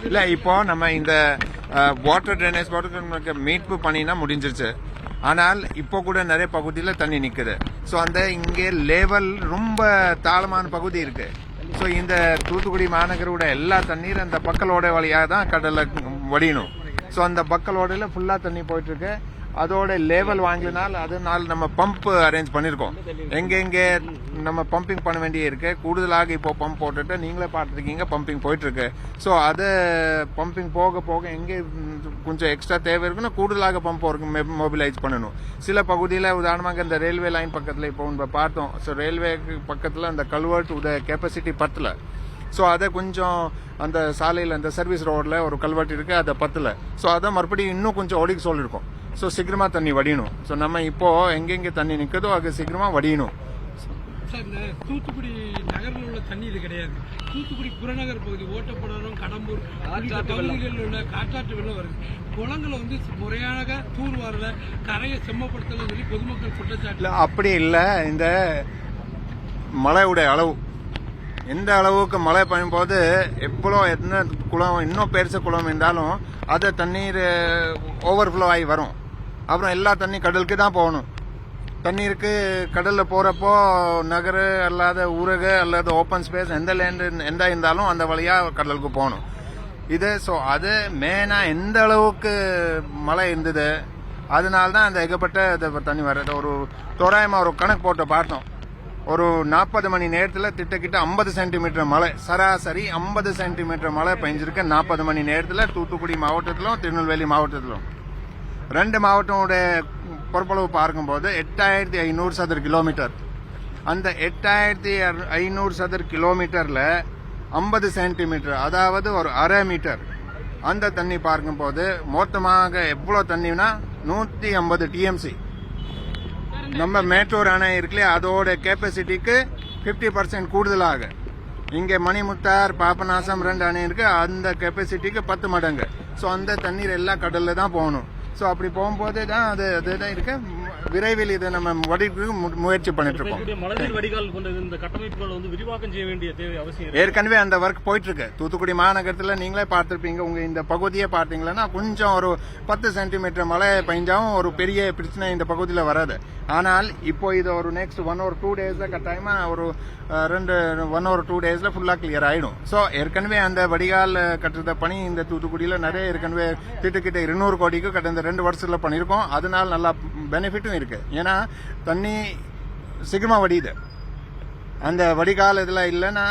இல்ல இப்போ நம்ம இந்த வாட்டர் ட்ரைனேஜ் வாட்டர் மீட்பு பண்ணினா முடிஞ்சிருச்சு. ஆனால் இப்போ கூட நிறைய பகுதியில் தண்ணி நிற்குது. ஸோ அந்த இங்கே லேவல் ரொம்ப தாளமான பகுதி இருக்கு. ஸோ இந்த தூத்துக்குடி மாநகரோட எல்லா தண்ணீர் அந்த பக்கலோட வழியாக தான் கடல்ல வடியணும். ஸோ அந்த பக்கலோடையில் ஃபுல்லாக தண்ணி போயிட்டு இருக்கு. அதோட லேவல் வாங்கினால் அதனால நம்ம பம்ப் அரேஞ்ச் பண்ணியிருக்கோம். எங்கெங்கே நம்ம பம்பிங் பண்ண வேண்டிய இருக்கு. கூடுதலாக இப்போ பம்ப் போட்டுட்டு நீங்களே பார்த்துருக்கீங்க பம்பிங் போயிட்டு இருக்கு. ஸோ அது பம்பிங் போக போக எங்கே கொஞ்சம் எக்ஸ்ட்ரா தேவை இருக்குன்னா கூடுதலாக பம்ப் மொபிலைஸ் பண்ணணும். சில பகுதியில் உதாரணமாக இந்த ரயில்வே லைன் பக்கத்தில் இப்போ நம்ம பார்த்தோம். ஸோ ரயில்வே பக்கத்தில் அந்த கல்வெர்ட் உத கெப்பாசிட்டி பத்தல. ஸோ அதை கொஞ்சம் அந்த சாலையில் அந்த சர்வீஸ் ரோடில் ஒரு கல்வெட்டு இருக்கு, அதை பத்தல. ஸோ அதை மறுபடியும் இன்னும் கொஞ்சம் ஒடிக்க சொல்லியிருக்கோம். ஸோ சீக்கிரமா தண்ணி வடியணும். ஸோ நம்ம இப்போ எங்கெங்கே தண்ணி நிற்குதோ அது சீக்கிரமா வடியணும். சார், இந்த தூத்துக்குடி நகரில் உள்ள தண்ணி இது கிடையாது. தூத்துக்குடி புறநகர் பகுதி ஓட்டப்படாரம், கடம்பூர் பகுதிகளில் உள்ள காற்றாற்று வெள்ளம் வருது. குளங்களை முறையாக தூர்வாரல, கரையை செம்மப்படுத்தல சொல்லி பொதுமக்கள் குற்றச்சாட்டு. அப்படி இல்லை. இந்த மழையுடைய அளவு எந்த அளவுக்கு மழை பெய்யும் போது எவ்வளோ என்ன குளம் இன்னும் பெருசு குளம் இருந்தாலும் அது தண்ணீர் ஓவர்ஃப்ளோ ஆகி வரும். அப்புறம் எல்லா தண்ணி கடலுக்கு தான் போகணும். தண்ணீருக்கு கடலில் போகிறப்போ நகர அல்லாத ஊரக அல்லது ஓப்பன் ஸ்பேஸ் எந்த லேண்டு எந்த இருந்தாலும் அந்த வழியாக கடலுக்கு போகணும். இது ஸோ அது மெயினாக எந்த அளவுக்கு மழை இருந்தது அதனால தான் அந்த ஏகப்பட்ட தண்ணி வர்றது. ஒரு தோராயமாக ஒரு கணக்கு போட்டு பார்த்தோம். ஒரு 40 மணி நேரத்தில் திட்டக்கிட்ட 50 சென்டிமீட்டர் மழை, சராசரி 50 சென்டிமீட்டர் மழை பெஞ்சிருக்கு 40 மணி நேரத்தில் தூத்துக்குடி மாவட்டத்திலும் திருநெல்வேலி மாவட்டத்திலும். 2 மாவட்டமோட பரப்பளவு பார்க்கும்போது 8500 சதுர கிலோமீட்டர். அந்த 8500 சதுர கிலோமீட்டர்ல 50 சென்டிமீட்டர், அதாவது ஒரு அரை மீட்டர் அந்த தண்ணி பார்க்கும்போது மொத்தமாக எவ்வளவு தண்ணினா 150 டிஎம்சி. நம்ம மேட்டூர் அணை இருக்குல்லையே அதோட கெப்பாசிட்டிக்கு 50% கூடுதலாக. இங்கே மணிமுத்தார், பாபநாசம் 2 அணை இருக்கு, அந்த கெப்பாசிட்டிக்கு 10 மடங்கு. ஸோ அந்த தண்ணீர் எல்லாம் கடல்ல தான் போகணும். ஸோ அப்படி போகும்போது தான் அதுதான் இருக்கு. விரைவில் இதை நம்ம வடிக்கு முயற்சி பண்ணிட்டு இருக்கோம். மழைநீர் வடிகால் போன்ற இந்த கட்டமைப்புகள் விரிவாக்கம் செய்ய வேண்டிய தேவை அவசியம். ஏற்கனவே அந்த ஒர்க் போயிட்டு இருக்கு. தூத்துக்குடி மாநகரத்தில் நீங்களே பார்த்திருப்பீங்க. உங்க இந்த பகுதியை பார்த்தீங்கன்னா கொஞ்சம் ஒரு 10 சென்டிமீட்டர் மழை பெஞ்சாவும் ஒரு பெரிய பிரச்சனை இந்த பகுதியில் வராது. ஆனால் இப்போ இது ஒரு நெக்ஸ்ட் 1 or 2 டேஸ்ல கட்டாயமா ஒரு 1 or 2 டேஸ்ல ஃபுல்லா கிளியர் ஆயிடும். ஸோ ஏற்கனவே அந்த வடிகால் கட்டுற பணி இந்த தூத்துக்குடியில் நிறைய ஏற்கனவே திட்டக்கிட்ட 200 கோடிக்கு கடந்த 2 வருஷத்துல பண்ணிருக்கோம். அதனால நல்லா பெனிஃபிட்டும் இருக்கு. ஏன்னா தண்ணி சீக்கிரமா வடியுது. அந்த வடிகால் இதுல இல்லைன்னா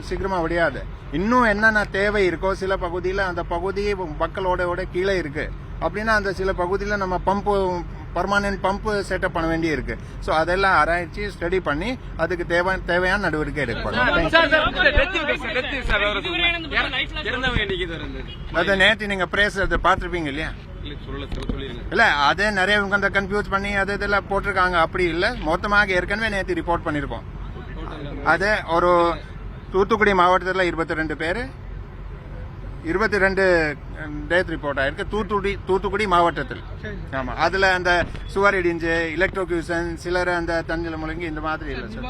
சீக்கிரமா வடியாது. இன்னும் என்னென்ன தேவை இருக்கோ சில பகுதியில் அந்த பகுதி மக்களோட கீழே இருக்கு அப்படின்னா அந்த சில பகுதியில் நம்ம பம்பு பர்மனன்ட் பம்ப் செட்டப் பண்ண வேண்டிய இருக்கு. ஸோ அதெல்லாம் ஆராய்ச்சி ஸ்டடி பண்ணி அதுக்கு தேவையான நடவடிக்கை எடுக்கப்படும். அது நேற்று நீங்க பிரேஸ் அதை பார்த்துருப்பீங்க இல்லையா? இல்ல அதே நிறைய அந்த கன்ஃபியூஸ் பண்ணி அது இதெல்லாம் போட்டிருக்காங்க. அப்படி இல்ல, மொத்தமாக ஏற்கனவே நேற்று ரிப்போர்ட் பண்ணிருக்கோம். அது ஒரு தூத்துக்குடி மாவட்டத்தில் 22 பேர் 22 டேத் ரிப்போர்ட் ஆயிருக்கு தூத்துக்குடி மாவட்டத்தில். ஆமா, அதுல அந்த சுவர் இடிஞ்சு எலக்ட்ரோக்யூஷன் சிலர் அந்த தண்ணில முழுங்கி இந்த மாதிரி இல்லை சார்.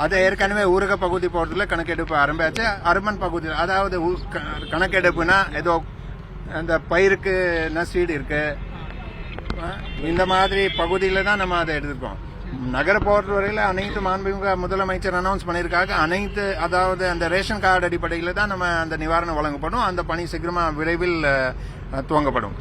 அது ஏற்கனவே ஊரக பகுதி போறதுல கணக்கெடுப்பு ஆரம்பிச்சு. அர்பன் பகுதி அதாவது கணக்கெடுப்புனா ஏதோ அந்த பயிருக்கு நஷ்டீடு இருக்கு இந்த மாதிரி பகுதியில தான் நம்ம அதை எடுத்துருக்கோம். நகர பொறுத்தவரையில் அனைத்து மாண்புமிகு முதலமைச்சர் அனௌன்ஸ் பண்ணியிருக்காங்க. அனைத்து அதாவது அந்த ரேஷன் கார்டு அடிப்படையில் தான் நம்ம அந்த நிவாரணம் வழங்கப்படும். அந்த பணி சீக்கிரமா விரைவில் துவங்கப்படும்.